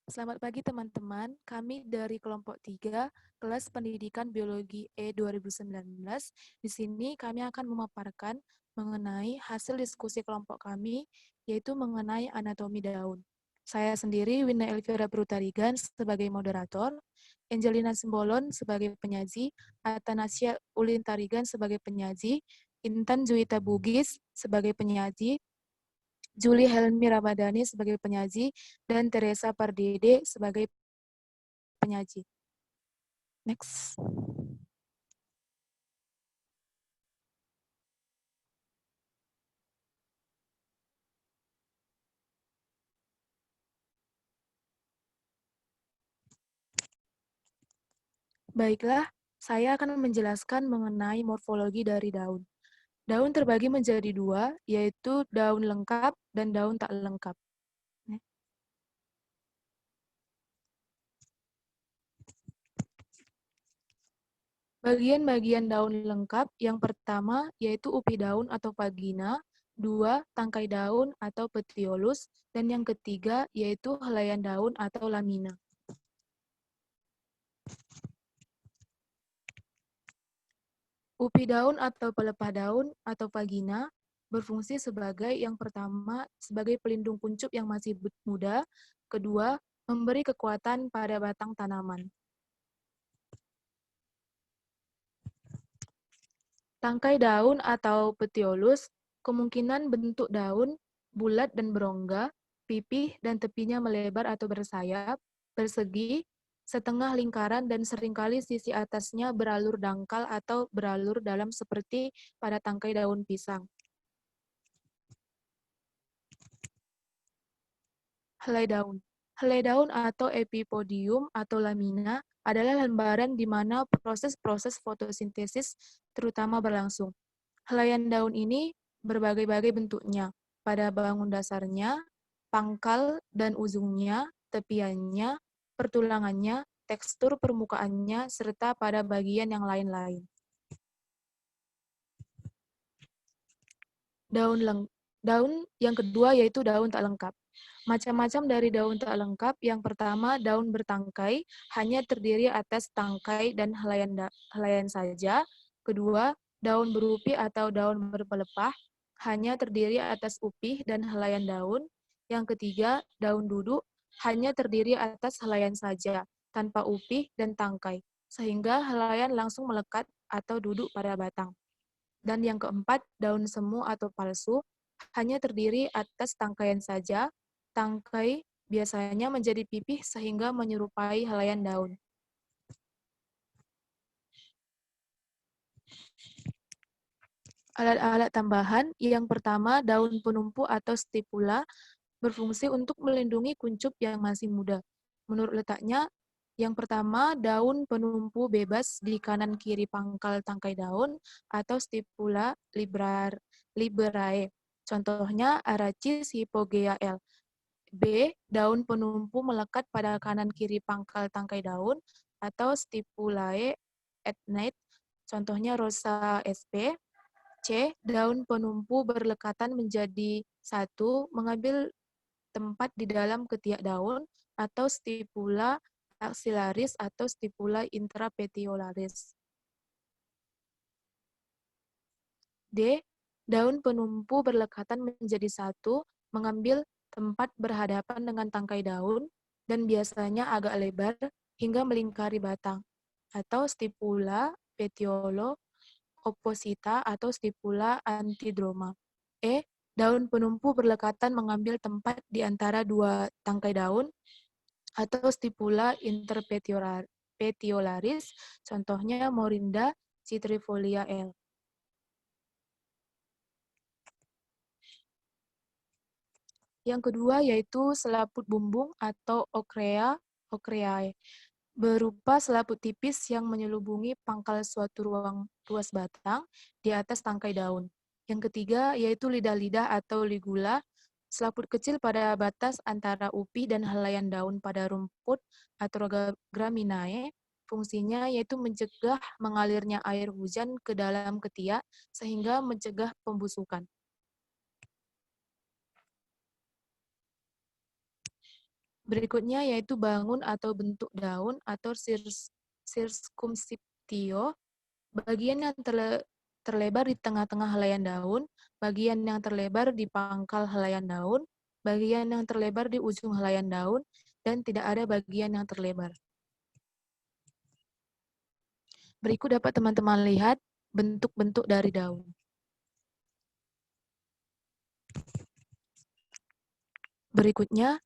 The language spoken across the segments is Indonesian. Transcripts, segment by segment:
Selamat pagi teman-teman, kami dari kelompok 3, kelas pendidikan biologi E 2019. Di sini kami akan memaparkan mengenai hasil diskusi kelompok kami, yaitu mengenai anatomi daun. Saya sendiri, Wina Elvira Brutarigan, sebagai moderator, Angelina Simbolon sebagai penyaji, Atanasia Ulin Tarigan sebagai penyaji, Intan Juwita Bugis sebagai penyaji, Julie Helmi Ramadhani sebagai penyaji, dan Teresa Pardede sebagai penyaji. Next. Baiklah, saya akan menjelaskan mengenai morfologi dari daun. Daun terbagi menjadi dua, yaitu daun lengkap dan daun tak lengkap. Bagian-bagian daun lengkap yang pertama yaitu upi daun atau vagina, dua tangkai daun atau petiolus, dan yang ketiga yaitu helaian daun atau lamina. Upi daun atau pelepah daun atau vagina berfungsi sebagai yang pertama sebagai pelindung kuncup yang masih muda, kedua memberi kekuatan pada batang tanaman. Tangkai daun atau petiolus kemungkinan bentuk daun bulat dan berongga, pipih dan tepinya melebar atau bersayap, persegi, setengah lingkaran dan seringkali sisi atasnya beralur dangkal atau beralur dalam seperti pada tangkai daun pisang. Helai daun. Helai daun atau epipodium atau lamina adalah lembaran di mana proses-proses fotosintesis terutama berlangsung. Helaian daun ini berbagai-bagai bentuknya, pada bangun dasarnya, pangkal dan ujungnya, tepiannya, pertulangannya, tekstur permukaannya, serta pada bagian yang lain-lain. Daun yang kedua yaitu daun tak lengkap. Macam-macam dari daun tak lengkap. Yang pertama, daun bertangkai, hanya terdiri atas tangkai dan helaian saja. Kedua, daun berupi atau daun berpelepah, hanya terdiri atas upih dan helaian daun. Yang ketiga, daun duduk, hanya terdiri atas helaian saja, tanpa upih dan tangkai, sehingga helaian langsung melekat atau duduk pada batang. Dan yang keempat, daun semu atau palsu, hanya terdiri atas tangkaian saja. Tangkai biasanya menjadi pipih sehingga menyerupai helaian daun. Alat-alat tambahan, yang pertama daun penumpu atau stipula, berfungsi untuk melindungi kuncup yang masih muda. Menurut letaknya, yang pertama daun penumpu bebas di kanan kiri pangkal tangkai daun atau stipula liberae. Contohnya Arachis hypogea L. B. Daun penumpu melekat pada kanan kiri pangkal tangkai daun atau stipulae adnate. Contohnya Rosa sp. C. Daun penumpu berlekatan menjadi satu, mengambil tempat di dalam ketiak daun, atau stipula axillaris atau stipula intrapetiolaris. D. Daun penumpu berlekatan menjadi satu, mengambil tempat berhadapan dengan tangkai daun, dan biasanya agak lebar hingga melingkari batang, atau stipula petiolo opposita atau stipula antidroma. E. Daun penumpu berlekatan mengambil tempat di antara dua tangkai daun atau stipula interpetiolaris, contohnya Morinda citrifolia L. Yang kedua yaitu selaput bumbung atau Ochreae, berupa selaput tipis yang menyelubungi pangkal suatu ruas batang di atas tangkai daun. Yang ketiga yaitu lidah-lidah atau ligula, selaput kecil pada batas antara upih dan helaian daun pada rumput atau graminae. Fungsinya yaitu mencegah mengalirnya air hujan ke dalam ketiak sehingga mencegah pembusukan. Berikutnya yaitu bangun atau bentuk daun atau circumscriptio, bagian yang terlebar di tengah-tengah helaian daun, bagian yang terlebar di pangkal helaian daun, bagian yang terlebar di ujung helaian daun, dan tidak ada bagian yang terlebar. Berikut dapat teman-teman lihat bentuk-bentuk dari daun. Berikutnya,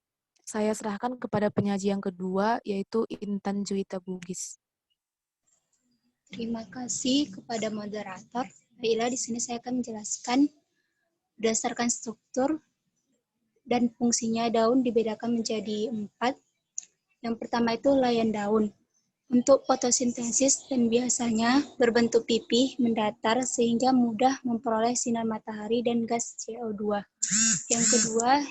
saya serahkan kepada penyaji yang kedua, yaitu Intan Juwita Bugis. Terima kasih kepada moderator. Baiklah, di sini saya akan menjelaskan berdasarkan struktur dan fungsinya daun dibedakan menjadi 4. Yang pertama itu layan daun. Untuk fotosintesis dan biasanya berbentuk pipih mendatar sehingga mudah memperoleh sinar matahari dan gas CO2. Yang kedua,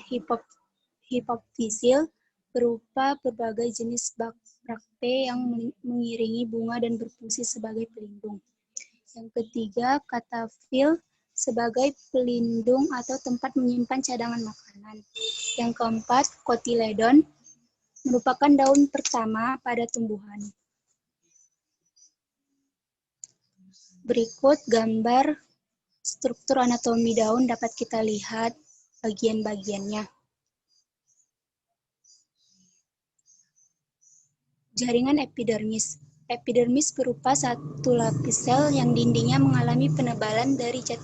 hipofysil berupa berbagai jenis brakte yang mengiringi bunga dan berfungsi sebagai pelindung. Yang ketiga, katafil sebagai pelindung atau tempat menyimpan cadangan makanan. Yang keempat, kotiledon merupakan daun pertama pada tumbuhan. Berikut gambar struktur anatomi daun dapat kita lihat bagian-bagiannya. Jaringan epidermis. Epidermis berupa satu lapis sel yang dindingnya mengalami penebalan dari zat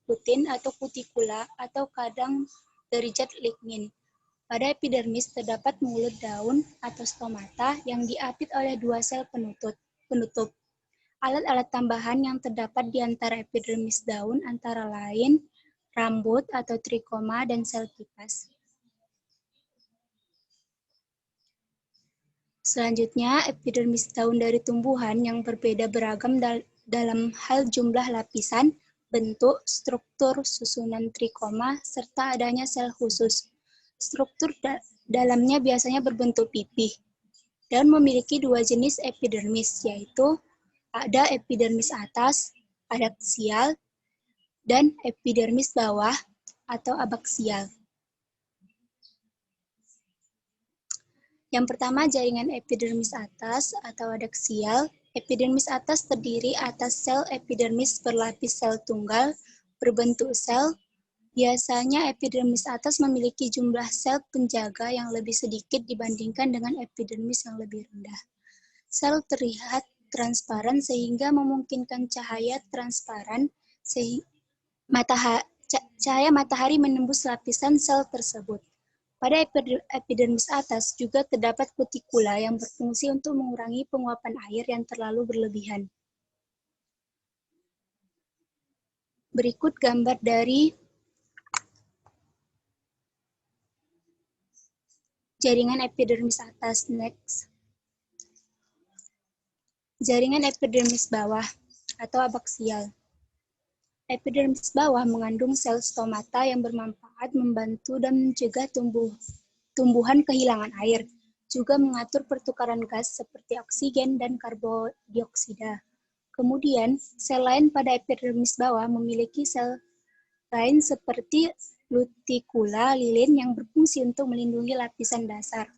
rutin atau kutikula atau kadang dari zat lignin. Pada epidermis terdapat mulut daun atau stomata yang diapit oleh dua sel penutup. Alat-alat tambahan yang terdapat di antara epidermis daun antara lain rambut atau trikoma dan sel kipas. Selanjutnya, epidermis daun dari tumbuhan yang berbeda beragam dalam hal jumlah lapisan, bentuk, struktur, susunan trikoma, serta adanya sel khusus. Struktur dalamnya biasanya berbentuk pipih dan memiliki dua jenis epidermis, yaitu ada epidermis atas, adaksial, dan epidermis bawah atau abaksial. Yang pertama, jaringan epidermis atas atau adaksial. Epidermis atas terdiri atas sel epidermis berlapis sel tunggal berbentuk sel. Biasanya epidermis atas memiliki jumlah sel penjaga yang lebih sedikit dibandingkan dengan epidermis yang lebih rendah. Sel terlihat transparan sehingga memungkinkan cahaya transparan cahaya matahari menembus lapisan sel tersebut. Pada epidermis atas juga terdapat kutikula yang berfungsi untuk mengurangi penguapan air yang terlalu berlebihan. Berikut gambar dari jaringan epidermis atas. Next. Jaringan epidermis bawah atau abaksial. Epidermis bawah mengandung sel stomata yang bermanfaat membantu dan mencegah tumbuhan kehilangan air, juga mengatur pertukaran gas seperti oksigen dan karbon dioksida. Kemudian, sel lain pada epidermis bawah memiliki sel lain seperti luticula lilin yang berfungsi untuk melindungi lapisan dasar.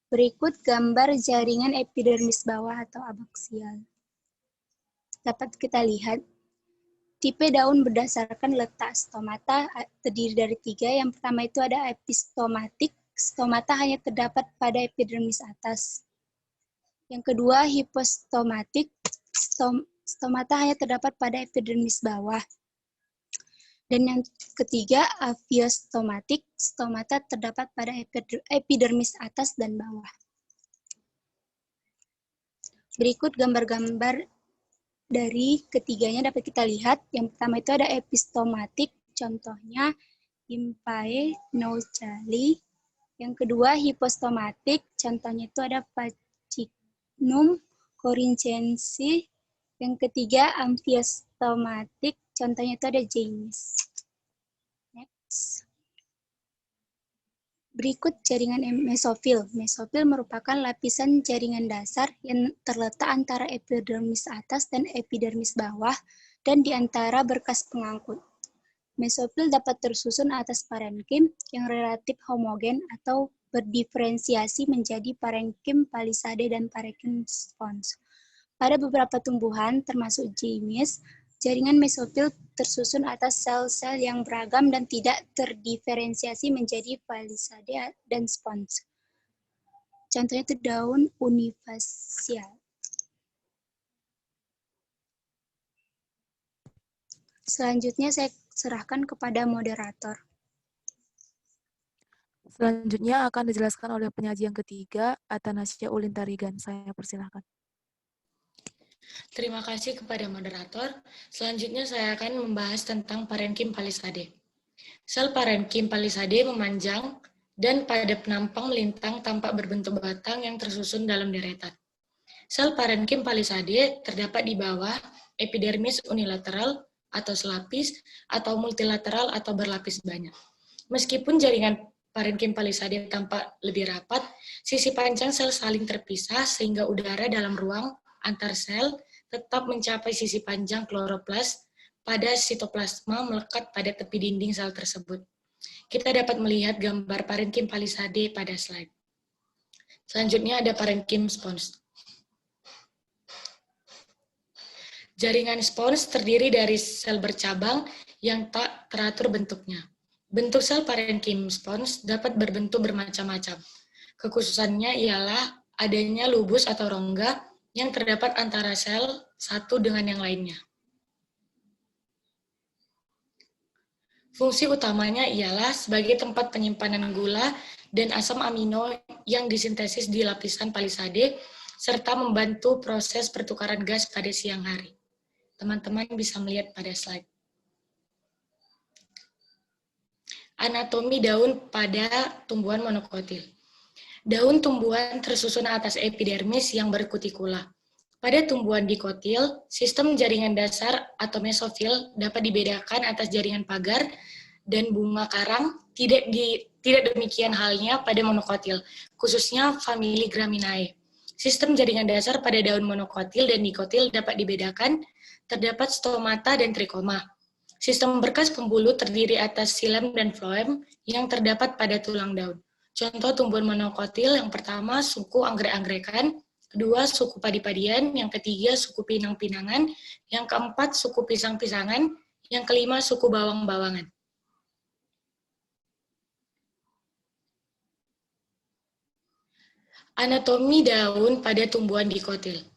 Berikut gambar jaringan epidermis bawah atau abaksial. Dapat kita lihat tipe daun berdasarkan letak stomata terdiri dari 3. Yang pertama itu ada epistomatik. Stomata hanya terdapat pada epidermis atas. Yang kedua hipostomatik. Stomata hanya terdapat pada epidermis bawah. Dan yang ketiga aviostomatik. Stomata terdapat pada epidermis atas dan bawah. Berikut gambar-gambar dari ketiganya dapat kita lihat. Yang pertama itu ada epistomatik, contohnya Impae nauchali. Yang kedua hipostomatik, contohnya itu ada Pachycnum corincensis. Yang ketiga amphiostomatik, contohnya itu ada James. Next. Berikut jaringan mesofil. Mesofil merupakan lapisan jaringan dasar yang terletak antara epidermis atas dan epidermis bawah dan di antara berkas pengangkut. Mesofil dapat tersusun atas parenkim yang relatif homogen atau berdiferensiasi menjadi parenkim palisade dan parenkim spons. Pada beberapa tumbuhan, termasuk jenis, jaringan mesofil tersusun atas sel-sel yang beragam dan tidak terdiferensiasi menjadi palisade dan spons. Contohnya itu daun unifasial. Selanjutnya saya serahkan kepada moderator. Selanjutnya akan dijelaskan oleh penyaji yang ketiga, Atanasia Ulintarigan. Saya persilahkan. Terima kasih kepada moderator. Selanjutnya saya akan membahas tentang parenkim palisade. Sel parenkim palisade memanjang dan pada penampang melintang tampak berbentuk batang yang tersusun dalam deretan. Sel parenkim palisade terdapat di bawah epidermis unilateral atau selapis atau multilateral atau berlapis banyak. Meskipun jaringan parenkim palisade tampak lebih rapat, sisi panjang sel saling terpisah sehingga udara dalam ruang antar sel tetap mencapai sisi panjang kloroplas pada sitoplasma melekat pada tepi dinding sel tersebut. Kita dapat melihat gambar parenkim palisade pada slide. Selanjutnya ada parenkim spons. Jaringan spons terdiri dari sel bercabang yang tak teratur bentuknya. Bentuk sel parenkim spons dapat berbentuk bermacam-macam. Kekhususannya ialah adanya lubus atau rongga yang terdapat antara sel satu dengan yang lainnya. Fungsi utamanya ialah sebagai tempat penyimpanan gula dan asam amino yang disintesis di lapisan palisade, serta membantu proses pertukaran gas pada siang hari. Teman-teman bisa melihat pada slide. Anatomi daun pada tumbuhan monokotil. Daun tumbuhan tersusun atas epidermis yang berkutikula. Pada tumbuhan dikotil, sistem jaringan dasar atau mesofil dapat dibedakan atas jaringan pagar dan bunga karang. Tidak demikian halnya pada monokotil, khususnya famili Graminae. Sistem jaringan dasar pada daun monokotil dan dikotil dapat dibedakan. Terdapat stomata dan trikoma. Sistem berkas pembuluh terdiri atas xilem dan floem yang terdapat pada tulang daun. Contoh tumbuhan monokotil yang pertama suku anggrek-angrekan, kedua suku padi-padian, yang ketiga suku pinang-pinangan, yang keempat suku pisang-pisangan, yang kelima suku bawang-bawangan. Anatomi daun pada tumbuhan dikotil.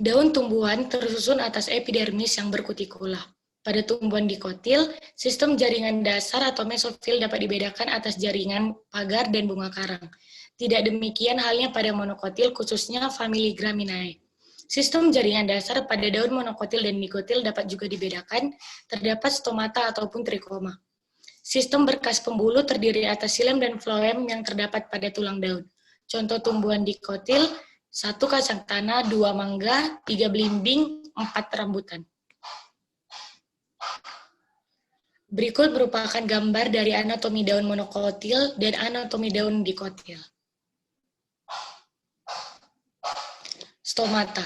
Daun tumbuhan tersusun atas epidermis yang berkutikula. Pada tumbuhan dikotil, sistem jaringan dasar atau mesofil dapat dibedakan atas jaringan pagar dan bunga karang. Tidak demikian halnya pada monokotil, khususnya famili Graminae. Sistem jaringan dasar pada daun monokotil dan dikotil dapat juga dibedakan, terdapat stomata ataupun trikoma. Sistem berkas pembuluh terdiri atas xilem dan floem yang terdapat pada tulang daun. Contoh tumbuhan dikotil, 1 kacang tanah, 2 mangga, 3 belimbing, 4 rambutan. Berikut merupakan gambar dari anatomi daun monokotil dan anatomi daun dikotil. Stomata.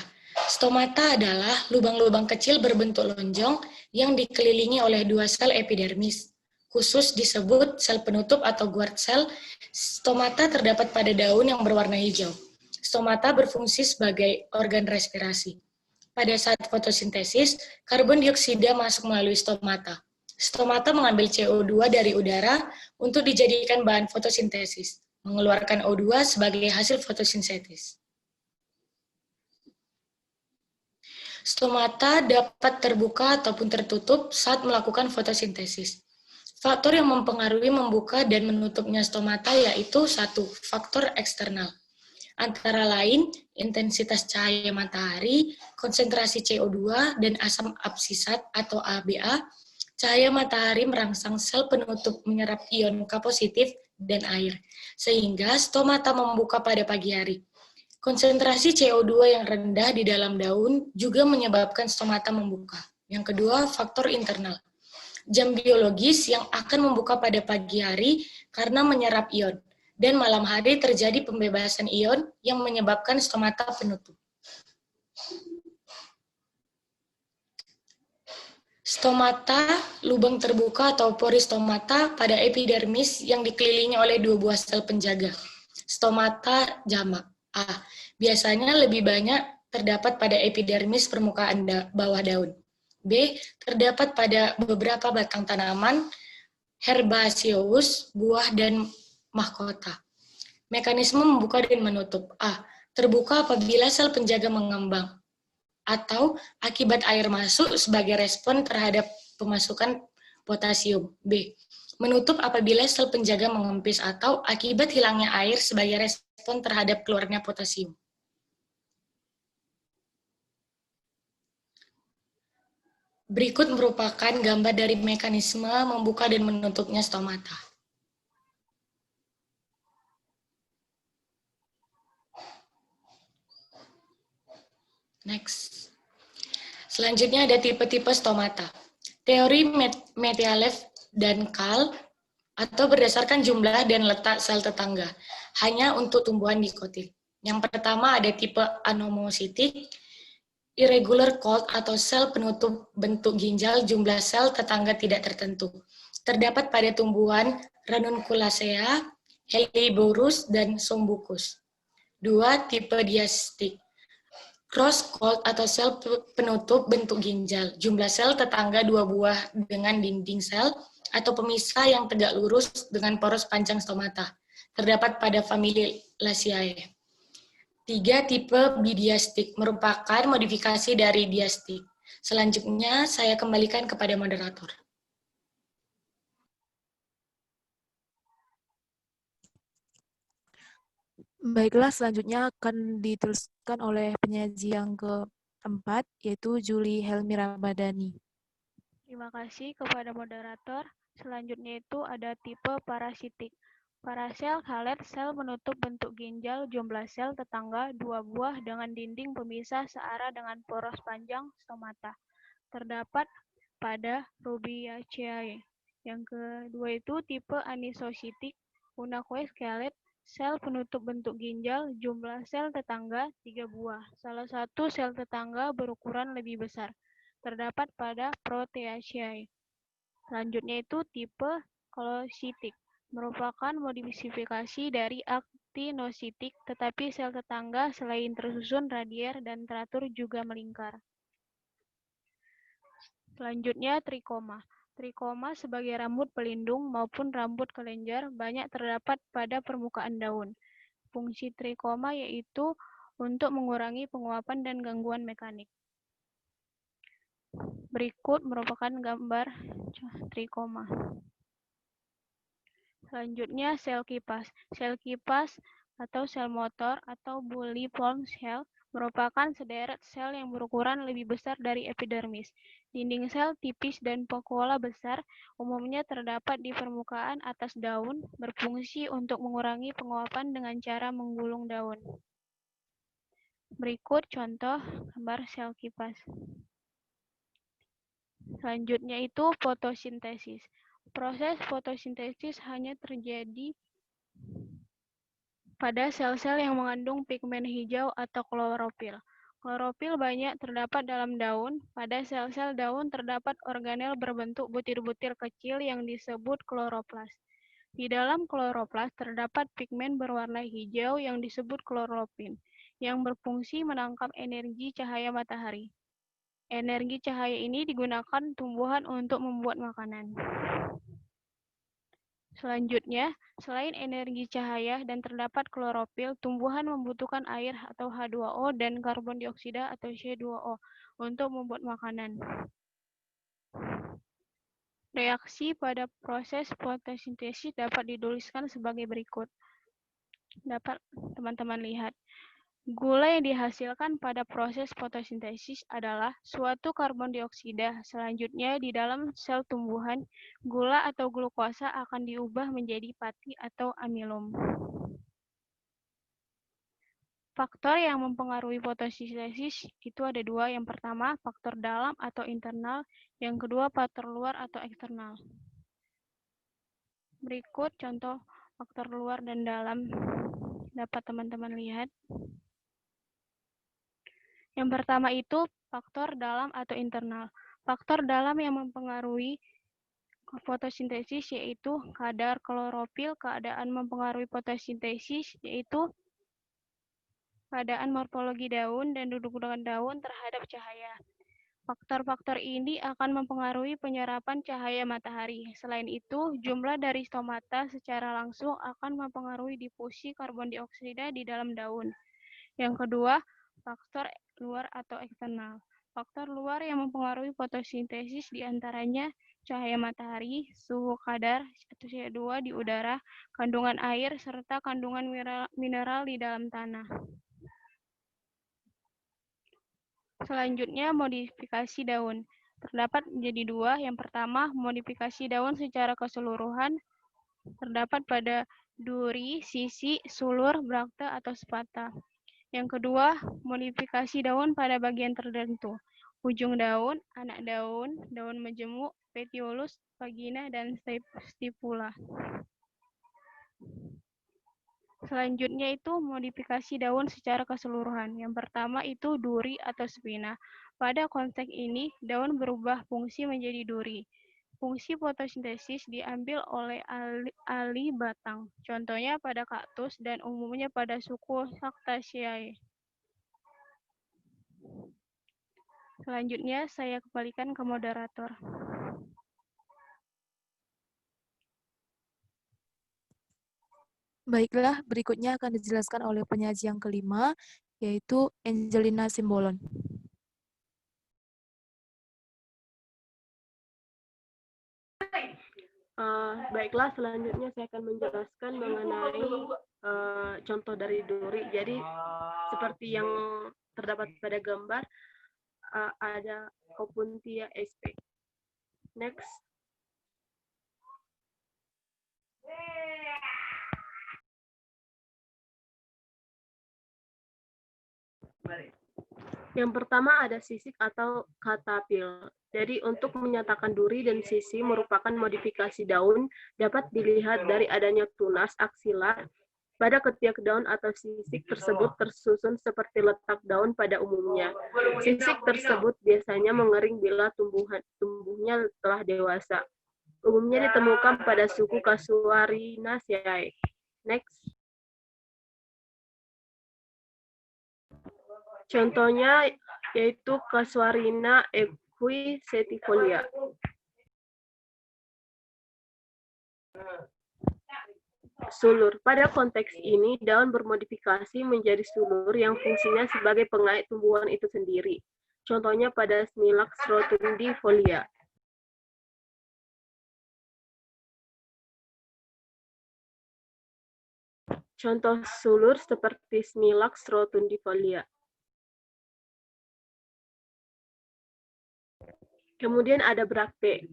Stomata adalah lubang-lubang kecil berbentuk lonjong yang dikelilingi oleh 2 sel epidermis. Khusus disebut sel penutup atau guard cell. Stomata terdapat pada daun yang berwarna hijau. Stomata berfungsi sebagai organ respirasi. Pada saat fotosintesis, karbon dioksida masuk melalui stomata. Stomata mengambil CO2 dari udara untuk dijadikan bahan fotosintesis, mengeluarkan O2 sebagai hasil fotosintesis. Stomata dapat terbuka ataupun tertutup saat melakukan fotosintesis. Faktor yang mempengaruhi membuka dan menutupnya stomata yaitu 1. Faktor eksternal. Antara lain, intensitas cahaya matahari, konsentrasi CO2, dan asam absisat atau ABA. Cahaya matahari merangsang sel penutup menyerap ion K positif dan air, sehingga stomata membuka pada pagi hari. Konsentrasi CO2 yang rendah di dalam daun juga menyebabkan stomata membuka. Yang kedua, faktor internal. Jam biologis yang akan membuka pada pagi hari karena menyerap ion, dan malam hari terjadi pembebasan ion yang menyebabkan stomata penutup. Stomata, lubang terbuka atau poristomata pada epidermis yang dikelilingi oleh dua buah sel penjaga. Stomata jamak. A. Biasanya lebih banyak terdapat pada epidermis permukaan bawah daun. B. Terdapat pada beberapa batang tanaman, herbaceous, buah, dan mahkota. Mekanisme membuka dan menutup. A. Terbuka apabila sel penjaga mengembang, atau akibat air masuk sebagai respon terhadap pemasukan potasium. B. Menutup apabila sel penjaga mengempis atau akibat hilangnya air sebagai respon terhadap keluarnya potasium. Berikut merupakan gambar dari mekanisme membuka dan menutupnya stomata. Next. Selanjutnya ada tipe-tipe stomata. Teori Metialev dan Kahl atau berdasarkan jumlah dan letak sel tetangga, hanya untuk tumbuhan dikotil. Yang pertama ada tipe anomositik, irregular cold atau sel penutup bentuk ginjal, jumlah sel tetangga tidak tertentu. Terdapat pada tumbuhan Ranunculacea, Helleborus, dan Sombucus. 2. Tipe diastik, cross cold atau sel penutup bentuk ginjal, jumlah sel tetangga dua buah dengan dinding sel atau pemisah yang tegak lurus dengan poros panjang stomata. Terdapat pada famili Laciae. 3. Tipe bidiastik, merupakan modifikasi dari diastik. Selanjutnya, saya kembalikan kepada moderator. Baiklah, selanjutnya akan dituliskan oleh penyaji yang keempat, yaitu Julie Helmi Ramadhani. Terima kasih kepada moderator. Selanjutnya itu ada tipe parasitik. Parasel halet sel menutup bentuk ginjal, jumlah sel tetangga dua buah dengan dinding pemisah searah dengan poros panjang stomata. Terdapat pada Rubiaceae. Yang kedua itu tipe anisositik. Unacoes halet sel penutup bentuk ginjal, jumlah sel tetangga 3 buah. Salah satu sel tetangga berukuran lebih besar. Terdapat pada Proteaceae. Selanjutnya itu tipe kolositik, merupakan modifikasi dari aktinositik, tetapi sel tetangga selain tersusun radier dan teratur juga melingkar. Selanjutnya trikoma. Trikoma sebagai rambut pelindung maupun rambut kelenjar banyak terdapat pada permukaan daun. Fungsi trikoma yaitu untuk mengurangi penguapan dan gangguan mekanik. Berikut merupakan gambar trikoma. Selanjutnya sel kipas. Sel kipas atau sel motor atau Bulliform cell merupakan sederet sel yang berukuran lebih besar dari epidermis. Dinding sel tipis dan vakuola besar umumnya terdapat di permukaan atas daun, berfungsi untuk mengurangi penguapan dengan cara menggulung daun. Berikut contoh gambar sel kipas. Selanjutnya itu fotosintesis. Proses fotosintesis hanya terjadi pada sel-sel yang mengandung pigmen hijau atau klorofil. Klorofil banyak terdapat dalam daun. Pada sel-sel daun terdapat organel berbentuk butir-butir kecil yang disebut kloroplas. Di dalam kloroplas terdapat pigmen berwarna hijau yang disebut klorofil, yang berfungsi menangkap energi cahaya matahari. Energi cahaya ini digunakan tumbuhan untuk membuat makanan. Selanjutnya, selain energi cahaya dan terdapat klorofil, tumbuhan membutuhkan air atau H2O dan karbon dioksida atau C2O untuk membuat makanan. Reaksi pada proses fotosintesis dapat dituliskan sebagai berikut. Dapat teman-teman lihat. Gula yang dihasilkan pada proses fotosintesis adalah suatu karbon dioksida. Selanjutnya, di dalam sel tumbuhan, gula atau glukosa akan diubah menjadi pati atau amilum. Faktor yang mempengaruhi fotosintesis itu ada dua. Yang pertama, faktor dalam atau internal. Yang kedua, faktor luar atau eksternal. Berikut contoh faktor luar dan dalam. Dapat teman-teman lihat. Yang pertama itu faktor dalam atau internal. Faktor dalam yang mempengaruhi fotosintesis yaitu kadar klorofil, keadaan mempengaruhi fotosintesis yaitu keadaan morfologi daun dan duduk daun terhadap cahaya. Faktor-faktor ini akan mempengaruhi penyerapan cahaya matahari. Selain itu, jumlah dari stomata secara langsung akan mempengaruhi difusi karbon dioksida di dalam daun. Yang kedua, faktor luar atau eksternal. Faktor luar yang mempengaruhi fotosintesis diantaranya cahaya matahari, suhu kadar atau CO2 di udara, kandungan air, serta kandungan mineral di dalam tanah. Selanjutnya, modifikasi daun. Terdapat menjadi dua. Yang pertama, modifikasi daun secara keseluruhan terdapat pada duri, sisi, sulur, brakte, atau spata. Yang kedua, modifikasi daun pada bagian tertentu. Ujung daun, anak daun, daun majemuk, petiolus, vagina, dan stipula. Selanjutnya itu modifikasi daun secara keseluruhan. Yang pertama itu duri atau spina. Pada konteks ini, daun berubah fungsi menjadi duri. Fungsi fotosintesis diambil oleh ali batang. Contohnya pada kaktus dan umumnya pada suku Cactaceae. Selanjutnya saya kembalikan ke moderator. Baiklah, berikutnya akan dijelaskan oleh penyaji yang kelima, yaitu Angelina Simbolon. Baiklah, selanjutnya saya akan menjelaskan mengenai contoh dari duri. Jadi, seperti yang terdapat pada gambar, ada Opuntia sp. Next. Yang pertama ada sisik atau katapil. Jadi untuk menyatakan duri dan sisi merupakan modifikasi daun dapat dilihat dari adanya tunas aksilar pada ketiak daun atau sisik tersebut tersusun seperti letak daun pada umumnya. Sisik tersebut biasanya mengering bila tumbuhnya telah dewasa. Umumnya ditemukan pada suku Casuarinaceae. Next. Contohnya yaitu Casuarina equisetifolia. Sulur. Pada konteks ini, daun bermodifikasi menjadi sulur yang fungsinya sebagai pengait tumbuhan itu sendiri. Contohnya pada Smilax rotundifolia. Contoh sulur seperti Smilax rotundifolia. Kemudian ada brakte.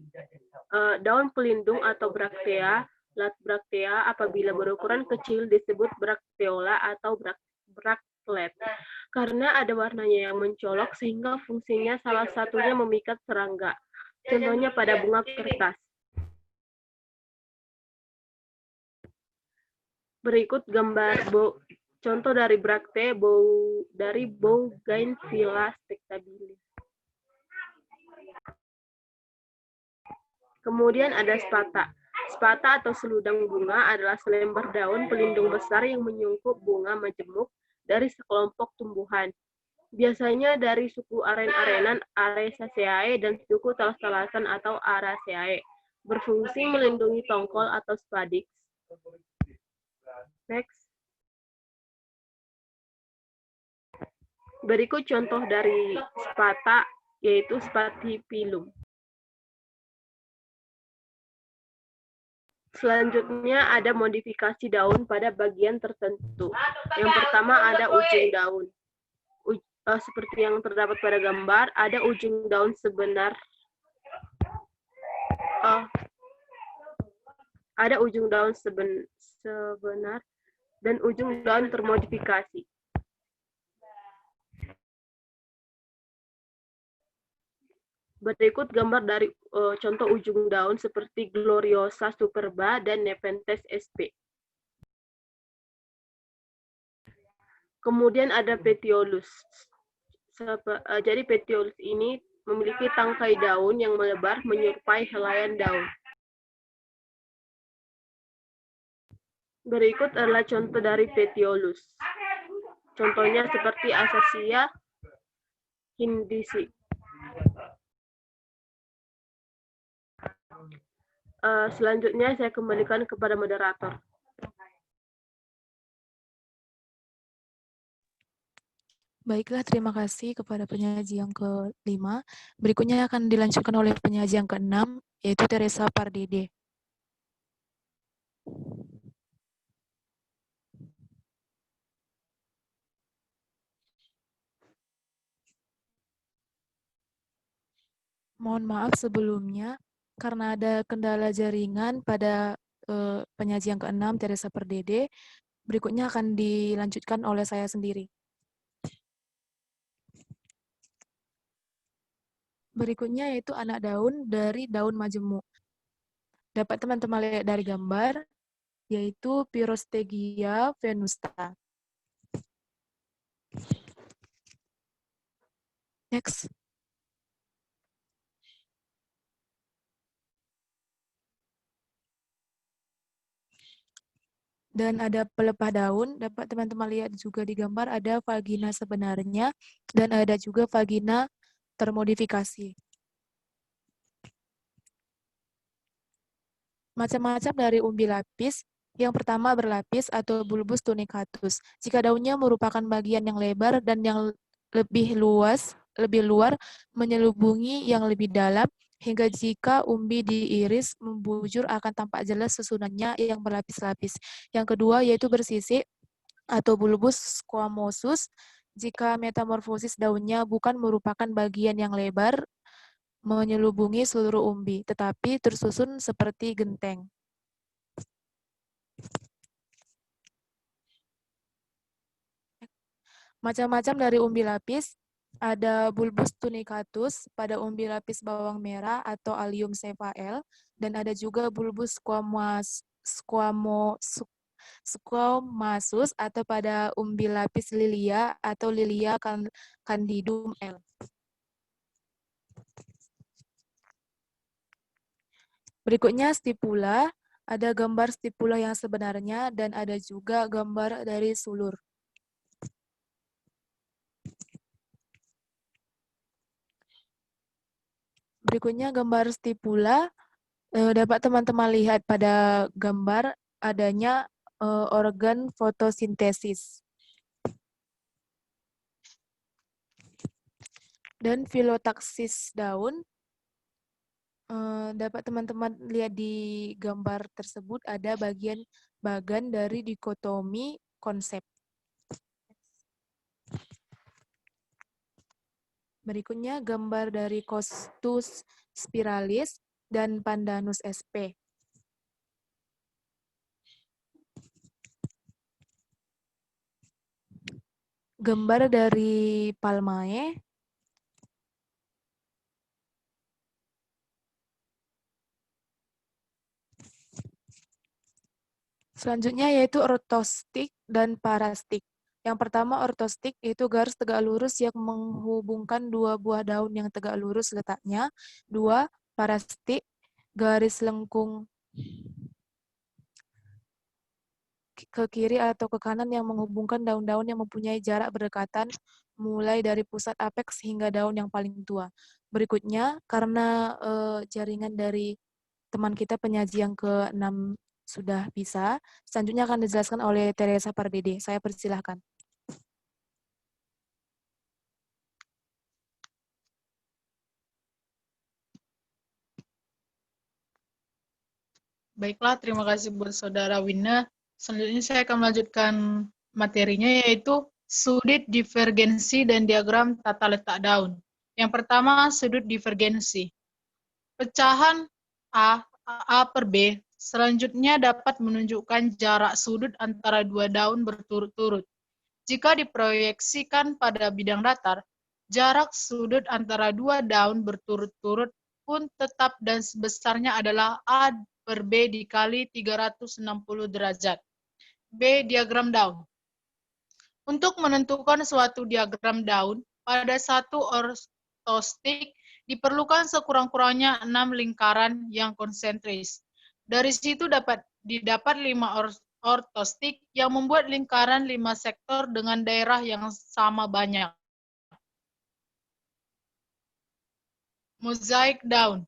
Daun pelindung atau braktea, latbraktea apabila berukuran kecil disebut brakteola atau braktlet. Karena ada warnanya yang mencolok sehingga fungsinya salah satunya memikat serangga. Contohnya pada bunga kertas. Berikut gambar contoh dari brakte dari Bougainvillea spectabilis. Kemudian ada spata. Spata atau seludang bunga adalah selembar daun pelindung besar yang menyungkup bunga majemuk dari sekelompok tumbuhan. Biasanya dari suku aren-arenan, Araceae, dan suku talas-talasan atau Araceae. Berfungsi melindungi tongkol atau spadix. Next. Berikut contoh dari spata, yaitu Spathiphyllum. Selanjutnya ada modifikasi daun pada bagian tertentu. Yang pertama ada ujung daun. Seperti yang terdapat pada gambar, ada ujung daun sebenar. Ada ujung daun sebenar dan ujung daun termodifikasi. Berikut gambar dari contoh ujung daun seperti Gloriosa superba dan Nepenthes sp. Kemudian ada petiolus. Jadi petiolus ini memiliki tangkai daun yang melebar menyerupai helaian daun. Berikut adalah contoh dari Petiolus. Contohnya seperti Acacia hindisi. Selanjutnya saya kembalikan kepada moderator. Baiklah, terima kasih kepada penyaji yang ke-5. Berikutnya akan dilanjutkan oleh penyaji yang ke-6, yaitu Teresa Pardede. Mohon maaf sebelumnya, karena ada kendala jaringan pada penyaji yang ke-6, Teresa Pardede, berikutnya akan dilanjutkan oleh saya sendiri. Berikutnya yaitu anak daun dari daun majemuk. Dapat teman-teman lihat dari gambar, yaitu Pyrostegia venusta. Next. Dan ada pelepah daun, dapat teman-teman lihat juga di gambar ada vagina sebenarnya, dan ada juga vagina termodifikasi. Macam-macam dari umbi lapis. Yang pertama berlapis atau bulbus tunicatus. Jika daunnya merupakan bagian yang lebar dan yang lebih luar, menyelubungi yang lebih dalam, hingga jika umbi diiris membujur akan tampak jelas susunannya yang berlapis-lapis. Yang kedua yaitu bersisik atau bulbus squamosus. Jika metamorfosis daunnya bukan merupakan bagian yang lebar, menyelubungi seluruh umbi, tetapi tersusun seperti genteng. Macam-macam dari umbi lapis, ada bulbus tunicatus pada umbi lapis bawang merah atau Allium cephale, dan ada juga bulbus squamasus atau pada umbi lapis lilia atau Lilia candidum L. Berikutnya stipula, ada gambar stipula yang sebenarnya dan ada juga gambar dari sulur. Berikutnya gambar stipula, dapat teman-teman lihat pada gambar adanya organ fotosintesis. Dan filotaksis daun, dapat teman-teman lihat di gambar tersebut ada bagian dari dikotomi konsep. Berikutnya gambar dari Costus spiralis dan Pandanus sp. Gambar dari Palmae. Selanjutnya yaitu ortostik dan parastik. Yang pertama ortostik itu garis tegak lurus yang menghubungkan dua buah daun yang tegak lurus letaknya. Dua, parastik, garis lengkung ke kiri atau ke kanan yang menghubungkan daun-daun yang mempunyai jarak berdekatan mulai dari pusat apeks hingga daun yang paling tua. Berikutnya, karena jaringan dari teman kita penyaji yang ke-6 sudah bisa, selanjutnya akan dijelaskan oleh Teresa Pardede. Saya persilahkan. Baiklah, terima kasih buat Saudara Wina. Selanjutnya saya akan melanjutkan materinya, yaitu sudut divergensi dan diagram tata letak daun. Yang pertama, sudut divergensi. Pecahan A per B selanjutnya dapat menunjukkan jarak sudut antara dua daun berturut-turut. Jika diproyeksikan pada bidang datar, jarak sudut antara dua daun berturut-turut pun tetap dan sebesarnya adalah A per B dikali 360 derajat. B. Diagram daun. Untuk menentukan suatu diagram daun, pada satu ortostik Diperlukan sekurang-kurangnya 6 lingkaran yang konsentris. Dari situ didapat 5 ortostik yang membuat lingkaran 5 sektor dengan daerah yang sama banyak. Mozaik daun.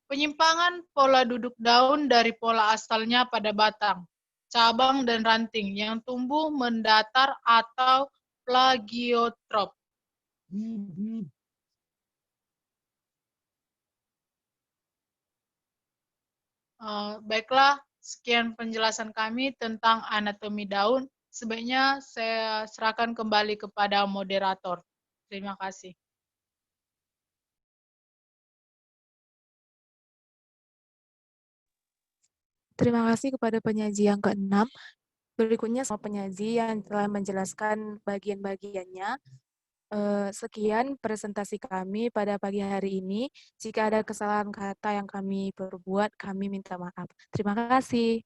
Penyimpangan pola duduk daun dari pola asalnya pada batang, cabang dan ranting yang tumbuh mendatar atau plagiotrop. Baiklah, sekian penjelasan kami tentang anatomi daun. Sebaiknya saya serahkan kembali kepada moderator. Terima kasih. Terima kasih kepada penyaji yang ke-6. Berikutnya semua penyaji yang telah menjelaskan bagian-bagiannya. Sekian presentasi kami pada pagi hari ini. Jika ada kesalahan kata yang kami perbuat, kami minta maaf. Terima kasih.